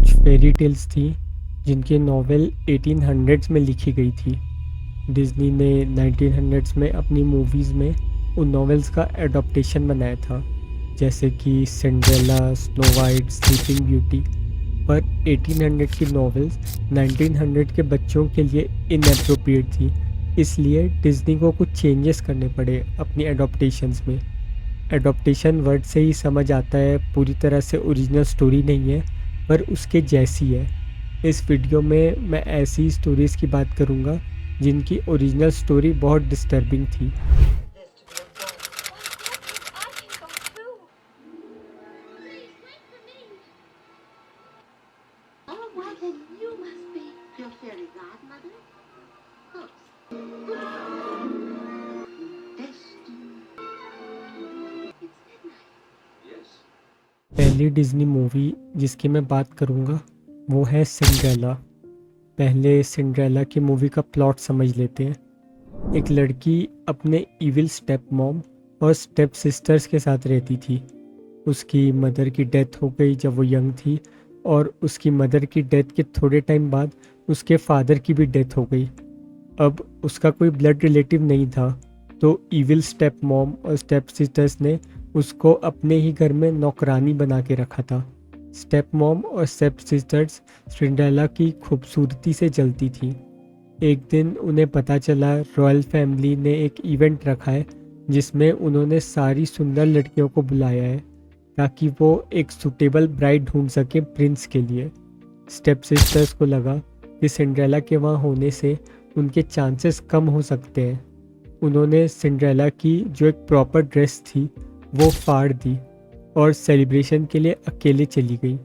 कुछ fairy tales थी जिनकी नॉवेल 1800s में लिखी गई थी। डिज़नी ने 1900s में अपनी मूवीज़ में उन नॉवेल्स का एडॉप्टेशन बनाया था, जैसे कि Cinderella, snow white, sleeping beauty. पर 1800 की नॉवेल्स 1900 के बच्चों के लिए इनएप्रोप्रिएट थी, इसलिए डिज़नी को कुछ चेंजेस करने पड़े अपनी एडॉप्टेशंस में। एडॉप्टेशन वर्ड से ही समझ आता है पूरी तरह से ओरिजिनल स्टोरी नहीं है, पर उसके जैसी है। इस वीडियो में मैं ऐसी स्टोरीज़ की बात करूँगा जिनकी ओरिजिनल स्टोरी बहुत डिस्टर्बिंग थी। Oh, well, then you must be your fairy godmother. Oops. Destiny. It's midnight. पहली डिज़नी मूवी जिसकी मैं बात करूँगा वो है सिंड्रेला। पहले सिंड्रेला की मूवी का प्लॉट समझ लेते हैं। एक लड़की अपने इविल स्टेप मॉम और स्टेप सिस्टर्स के साथ रहती थी। उसकी मदर की डेथ हो गई जब वो यंग थी, और उसकी मदर की डेथ के थोड़े टाइम बाद उसके फादर की भी डेथ हो गई। अब उसका कोई ब्लड रिलेटिव नहीं था, तो इविल स्टेप मॉम और स्टेप सिस्टर्स ने उसको अपने ही घर में नौकरानी बना के रखा था। स्टेप मॉम और स्टेप सिस्टर्स सिंड्रेला की खूबसूरती से जलती थी। एक दिन उन्हें पता चला रॉयल फैमिली ने एक इवेंट रखा है जिसमें उन्होंने सारी सुंदर लड़कियों को बुलाया है ताकि वो एक सूटेबल ब्राइड ढूंढ सके प्रिंस के लिए। स्टेप सिस्टर्स को लगा कि सिंड्रेला के वहाँ होने से उनके चांसेस कम हो सकते हैं। उन्होंने सिंड्रेला की जो एक प्रॉपर ड्रेस थी वो फाड़ दी और सेलिब्रेशन के लिए अकेले चली गई।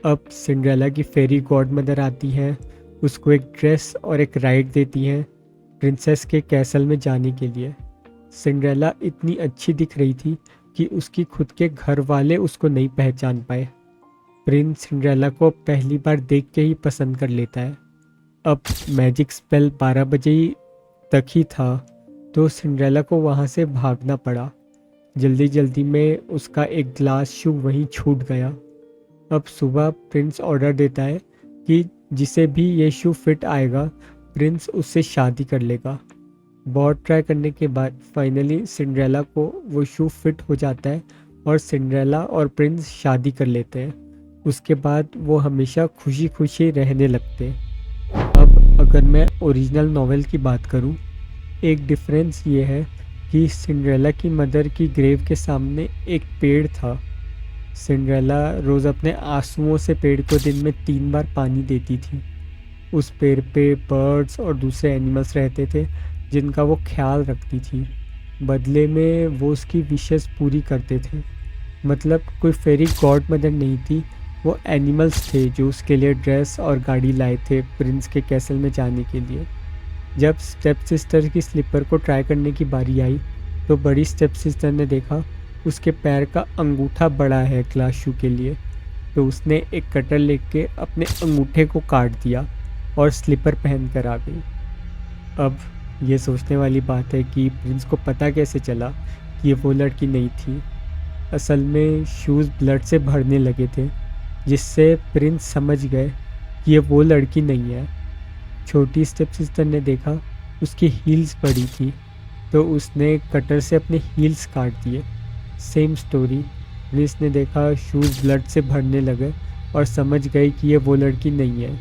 अब सिंड्रेला की फेरी गॉड मदर आती हैं, उसको एक ड्रेस और एक राइड देती हैं प्रिंसेस के कैसल में जाने के लिए। सिंड्रेला इतनी अच्छी दिख रही थी कि उसकी खुद के घर वाले उसको नहीं पहचान पाए। प्रिंस सिंड्रेला को पहली बार देख के ही पसंद कर लेता है। अब मैजिक स्पेल 12 बजे ही तक ही था, तो सिंड्रेला को वहाँ से भागना पड़ा। जल्दी जल्दी में उसका एक ग्लास शू वहीं छूट गया। अब सुबह प्रिंस ऑर्डर देता है कि जिसे भी ये शू फिट आएगा प्रिंस उससे शादी कर लेगा। बहुत ट्राई करने के बाद फाइनली सिंड्रेला को वो शू फिट हो जाता है और सिंड्रेला और प्रिंस शादी कर लेते हैं। उसके बाद वो हमेशा खुशी खुशी रहने लगते हैं। अब अगर मैं ओरिजिनल नॉवेल की बात करूं, एक डिफरेंस ये है कि सिंड्रेला की मदर की ग्रेव के सामने एक पेड़ था। सिंड्रेला रोज़ अपने आंसुओं से पेड़ को दिन में 3 बार पानी देती थी। उस पेड़ पे बर्ड्स और दूसरे एनिमल्स रहते थे जिनका वो ख्याल रखती थी। बदले में वो उसकी विशेस पूरी करते थे। मतलब कोई फेरी गॉड मदर नहीं थी, वो एनिमल्स थे जो उसके लिए ड्रेस और गाड़ी लाए थे प्रिंस के कैसल में जाने के लिए। जब स्टेप सिस्टर की स्लीपर को ट्राई करने की बारी आई तो बड़ी स्टेप सिस्टर ने देखा उसके पैर का अंगूठा बड़ा है ग्लास शू के लिए, तो उसने एक कटर लेके अपने अंगूठे को काट दिया और स्लीपर पहन कर आ गई। अब ये सोचने वाली बात है कि प्रिंस को पता कैसे चला कि ये वो लड़की नहीं थी। असल में शूज़ ब्लड से भरने लगे थे, जिससे प्रिंस समझ गए कि ये वो लड़की नहीं है। छोटी स्टेप सिस्टर ने देखा उसकी हील्स पड़ी थी, तो उसने कटर से अपने हील्स काट दिए। सेम स्टोरी, प्रिंस ने देखा शूज़ ब्लड से भरने लगे और समझ गए कि ये वो लड़की नहीं है।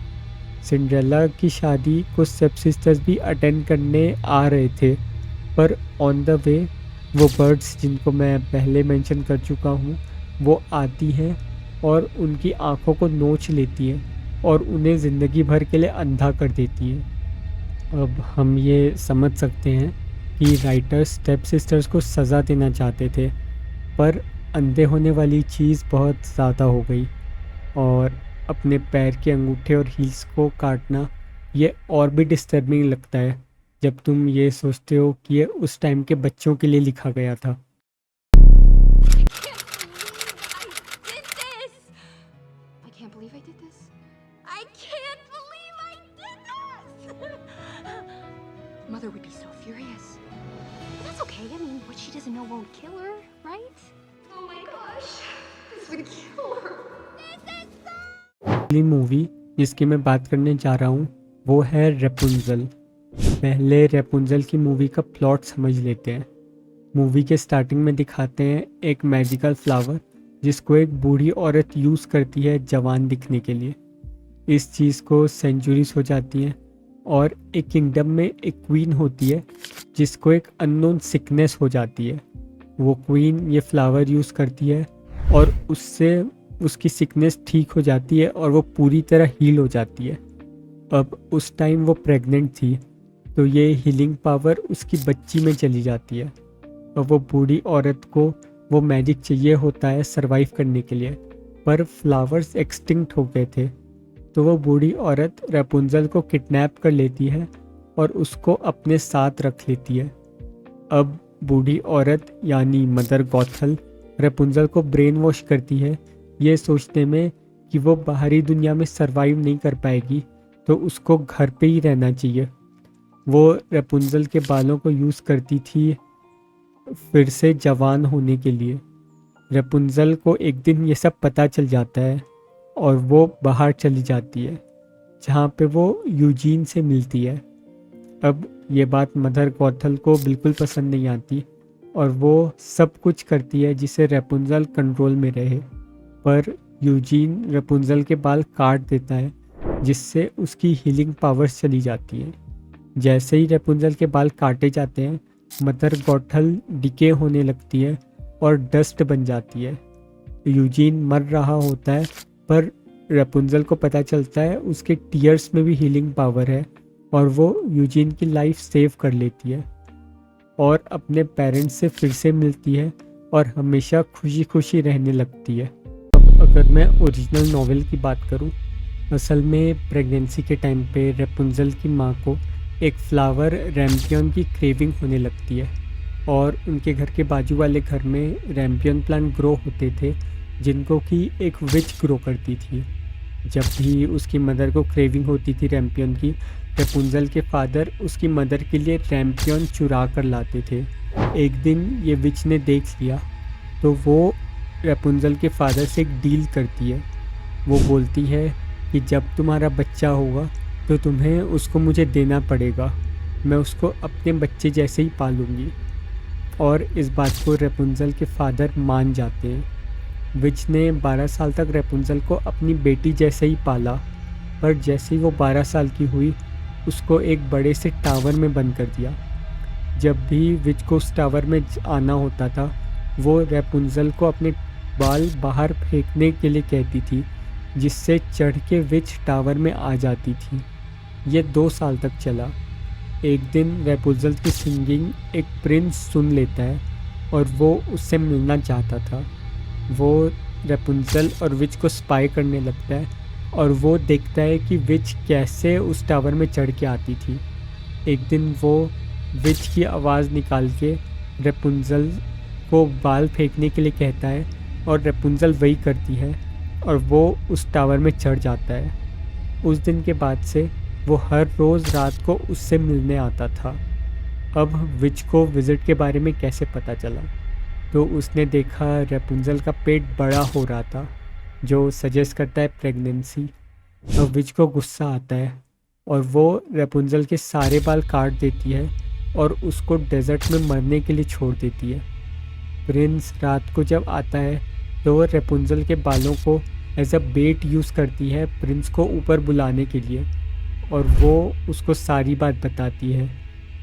सिंड्रेला की शादी को स्टेप सिस्टर्स भी अटेंड करने आ रहे थे, पर ऑन द वे वो बर्ड्स जिनको मैं पहले मेंशन कर चुका हूँ वो आती हैं और उनकी आँखों को नोच लेती हैं और उन्हें ज़िंदगी भर के लिए अंधा कर देती हैं। अब हम ये समझ सकते हैं कि राइटर्स स्टेप सिस्टर्स को सज़ा देना चाहते थे, पर अंधे होने वाली चीज़ बहुत ज़्यादा हो गई, और अपने पैर के अंगूठे और हील्स को काटना ये और भी डिस्टर्बिंग लगता है जब तुम ये सोचते हो कि ये उस टाइम के बच्चों के लिए लिखा गया था। I can't believe I did this. I can't believe I did this! Mother would be so furious. But that's okay. I mean, what she doesn't know won't kill her, right? Oh my gosh. This would kill her. This is so... पहली movie जिसकी मैं बात करने जा रहा हूँ वो है रेपुंजल। पहले रेपुंजल की मूवी का प्लॉट समझ लेते हैं। मूवी के स्टार्टिंग में दिखाते हैं एक मैजिकल फ्लावर जिसको एक बूढ़ी औरत यूज़ करती है जवान दिखने के लिए। इस चीज़ को सेंचुरीज हो जाती हैं और एक किंगडम में एक क्वीन होती है जिसको एक अननोन सिकनेस हो जाती है। वो क्वीन ये फ्लावर यूज़ करती है और उससे उसकी सिकनेस ठीक हो जाती है और वो पूरी तरह हील हो जाती है। अब उस टाइम वो प्रेग्नेंट थी तो ये हीलिंग पावर उसकी बच्ची में चली जाती है और वो बूढ़ी औरत को वो मैजिक चाहिए होता है सरवाइव करने के लिए, पर फ्लावर्स एक्सटिंक्ट हो गए थे। तो वो बूढ़ी औरत रेपुंजल को किडनैप कर लेती है और उसको अपने साथ रख लेती है। अब बूढ़ी औरत यानी मदर गॉथल रेपुंजल को ब्रेन वॉश करती है ये सोचने में कि वो बाहरी दुनिया में सरवाइव नहीं कर पाएगी तो उसको घर पे ही रहना चाहिए। वो रेपुंजल के बालों को यूज़ करती थी फिर से जवान होने के लिए। रेपुंजल को एक दिन ये सब पता चल जाता है और वो बाहर चली जाती है जहाँ पे वो यूजीन से मिलती है। अब ये बात मदर गॉथल को बिल्कुल पसंद नहीं आती और वो सब कुछ करती है जिससे रेपुंजल कंट्रोल में रहे, पर यूजीन रेपुंजल के बाल काट देता है जिससे उसकी हीलिंग पावर्स चली जाती हैं। जैसे ही रेपुंजल के बाल काटे जाते हैं मदर गॉथल डिके होने लगती है और डस्ट बन जाती है। यूजीन मर रहा होता है पर रेपुंजल को पता चलता है उसके टीयर्स में भी हीलिंग पावर है और वो यूजीन की लाइफ सेव कर लेती है और अपने पेरेंट्स से फिर से मिलती है और हमेशा खुशी खुशी रहने लगती है। अब अगर मैं ओरिजिनल नॉवेल की बात करूं, असल में प्रेगनेंसी के टाइम पे रेपुंजल की माँ को एक फ्लावर रैम्पियन की क्रेविंग होने लगती है और उनके घर के बाजू वाले घर में रैम्पियन प्लांट ग्रो होते थे जिनको कि एक विच ग्रो करती थी। जब भी उसकी मदर को क्रेविंग होती थी रैम्पियन की, रेपुंजल के फादर उसकी मदर के लिए रैम्पियन चुरा कर लाते थे। एक दिन ये विच ने देख लिया तो वो रेपुंजल के फादर से एक डील करती है। वो बोलती है कि जब तुम्हारा बच्चा होगा तो तुम्हें उसको मुझे देना पड़ेगा, मैं उसको अपने बच्चे जैसे ही पालूंगी। और इस बात को रेपुंजल के फादर मान जाते हैं। विच ने 12 साल तक रेपुंजल को अपनी बेटी जैसे ही पाला, पर जैसे ही वो 12 साल की हुई उसको एक बड़े से टावर में बंद कर दिया। जब भी विच को उस टावर में आना होता था वो रेपुंजल को अपने बाल बाहर फेंकने के लिए कहती थी जिससे चढ़ के विच टावर में आ जाती थी। ये 2 साल तक चला। एक दिन रेपुंजल की सिंगिंग एक प्रिंस सुन लेता है और वो उससे मिलना चाहता था। वो रेपुंजल और विच को स्पाई करने लगता है और वो देखता है कि विच कैसे उस टावर में चढ़ के आती थी। एक दिन वो विच की आवाज़ निकाल के रेपुंजल को बाल फेंकने के लिए कहता है और रेपुंजल वही करती है और वो उस टावर में चढ़ जाता है। उस दिन के बाद से वो हर रोज़ रात को उससे मिलने आता था। अब विच को विज़िट के बारे में कैसे पता चला, तो उसने देखा रेपुंजल का पेट बड़ा हो रहा था जो सजेस्ट करता है प्रेगनेंसी। अब विच को गुस्सा आता है और वो रेपुंजल के सारे बाल काट देती है और उसको डेजर्ट में मरने के लिए छोड़ देती है। प्रिंस रात को जब आता है तो वो रेपुंजल के बालों को एज अ बेट यूज़ करती है प्रिंस को ऊपर बुलाने के लिए और वो उसको सारी बात बताती है।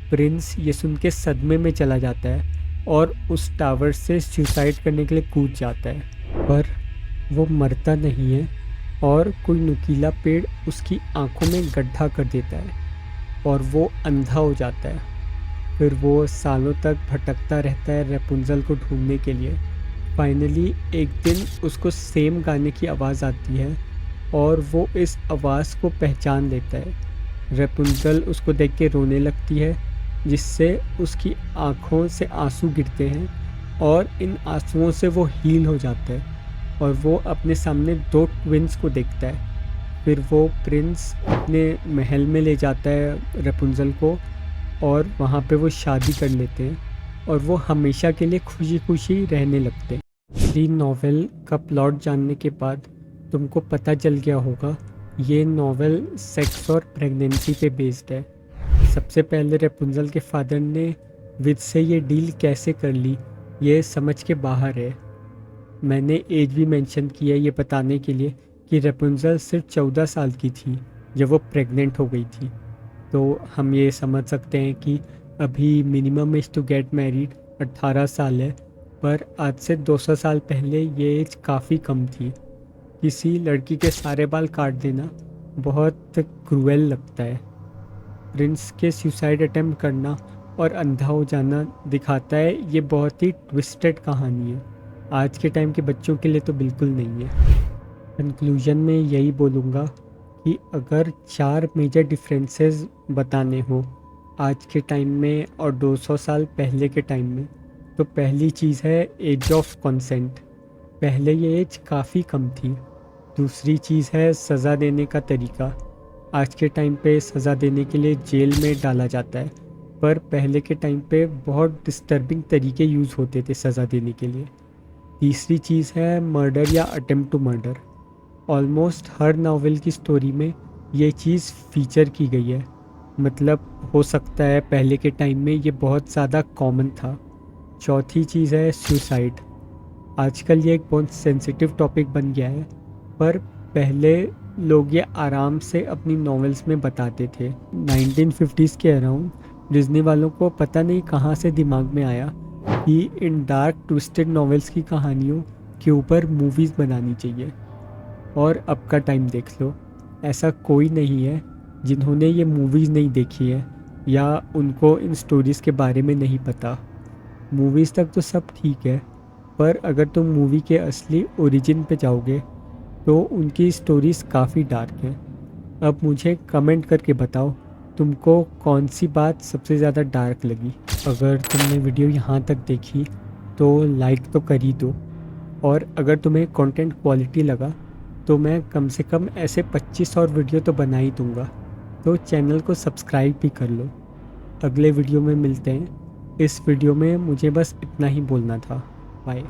प्रिंस ये सुन के सदमे में चला जाता है और उस टावर से सुसाइड करने के लिए कूद जाता है, पर वो मरता नहीं है और कोई नुकीला पेड़ उसकी आंखों में गड्ढा कर देता है और वो अंधा हो जाता है। फिर वो सालों तक भटकता रहता है रेपुंजल को ढूंढने के लिए। फाइनली एक दिन उसको सेम गाने की आवाज़ आती है और वो इस आवाज़ को पहचान लेता है। रेपुंजल उसको देख के रोने लगती है जिससे उसकी आँखों से आंसू गिरते हैं और इन आंसुओं से वो हील हो जाता है और वो अपने सामने 2 ट्विंस को देखता है। फिर वो प्रिंस अपने महल में ले जाता है रेपुंजल को और वहाँ पे वो शादी कर लेते हैं और वो हमेशा के लिए खुशी खुशी रहने लगते हैं। इसी नॉवेल का प्लॉट जानने के बाद तुमको पता चल गया होगा ये नॉवेल सेक्स और प्रेगनेंसी पे बेस्ड है। सबसे पहले रेपुंजल के फादर ने विद से ये डील कैसे कर ली ये समझ के बाहर है। मैंने एज भी मेंशन किया ये बताने के लिए कि रेपुंजल सिर्फ 14 साल की थी जब वो प्रेग्नेंट हो गई थी। तो हम ये समझ सकते हैं कि अभी minimum age to get married 18 साल है, पर आज से 200 साल पहले ये एज काफ़ी कम थी। किसी लड़की के सारे बाल काट देना बहुत क्रूएल लगता है। प्रिंस के सुसाइड अटेम्प्ट करना और अंधा हो जाना दिखाता है ये बहुत ही ट्विस्टेड कहानी है। आज के टाइम के बच्चों के लिए तो बिल्कुल नहीं है। कंक्लूजन में यही बोलूँगा कि अगर 4 मेजर डिफरेंसेस बताने हो आज के टाइम में और 200 साल पहले के टाइम में, तो पहली चीज़ है एज ऑफ कंसेंट। पहले ये एज काफ़ी कम थी। दूसरी चीज़ है सज़ा देने का तरीका। आज के टाइम पे सज़ा देने के लिए जेल में डाला जाता है, पर पहले के टाइम पे बहुत डिस्टर्बिंग तरीके यूज़ होते थे सज़ा देने के लिए। तीसरी चीज़ है मर्डर या अटेम्प्ट टू मर्डर। ऑलमोस्ट हर नावल की स्टोरी में ये चीज़ फीचर की गई है, मतलब हो सकता है पहले के टाइम में ये बहुत ज़्यादा कॉमन था। चौथी चीज़ है सुसाइड। आजकल ये एक बहुत सेंसिटिव टॉपिक बन गया है, पर पहले लोग ये आराम से अपनी नॉवेल्स में बताते थे। 1950s के अराउंड डिज्नी वालों को पता नहीं कहाँ से दिमाग में आया कि इन डार्क ट्विस्टेड नॉवेल्स की कहानियों के ऊपर मूवीज़ बनानी चाहिए। और अब का टाइम देख लो, ऐसा कोई नहीं है जिन्होंने ये मूवीज़ नहीं देखी है या उनको इन स्टोरीज़ के बारे में नहीं पता। मूवीज़ तक तो सब ठीक है, पर अगर तुम मूवी के असली ओरिजिन पे जाओगे तो उनकी स्टोरीज़ काफ़ी डार्क हैं। अब मुझे कमेंट करके बताओ तुमको कौन सी बात सबसे ज़्यादा डार्क लगी। अगर तुमने वीडियो यहाँ तक देखी तो लाइक तो कर ही दो, और अगर तुम्हें कंटेंट क्वालिटी लगा तो मैं कम से कम ऐसे 25 और वीडियो तो बना ही दूँगा। तो चैनल को सब्सक्राइब भी कर लो। अगले वीडियो में मिलते हैं। इस वीडियो में मुझे बस इतना ही बोलना था। बाय।